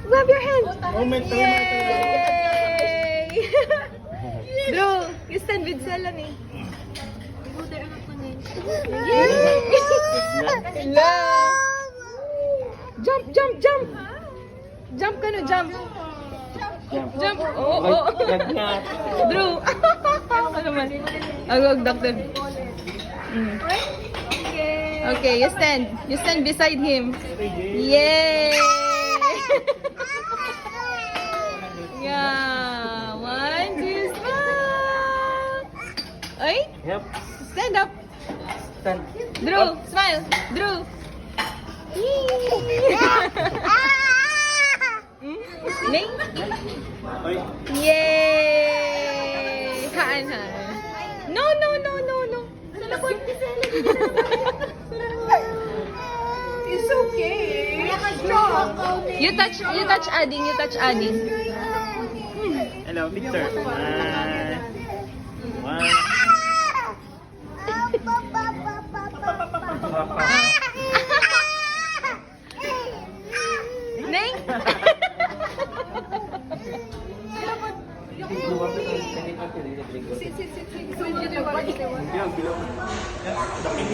Wave your hand. Moment. Yay! Drew, you stand with Selan eh. Yay! Hello! Jump, jump, jump! Jump ka no, jump! Jump! Oo, Drew! Ano man? Agog, doctor. Okay, you stand. You stand beside him. Yay! Yeah. 1, 2, smile. Ay? Yep. Stand up. Stand. Drew, smile. Drew. Ning? Oy. Yay! Haan. No. It's okay. You touch Ading. Hello, picture. One. Ning?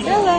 Hello.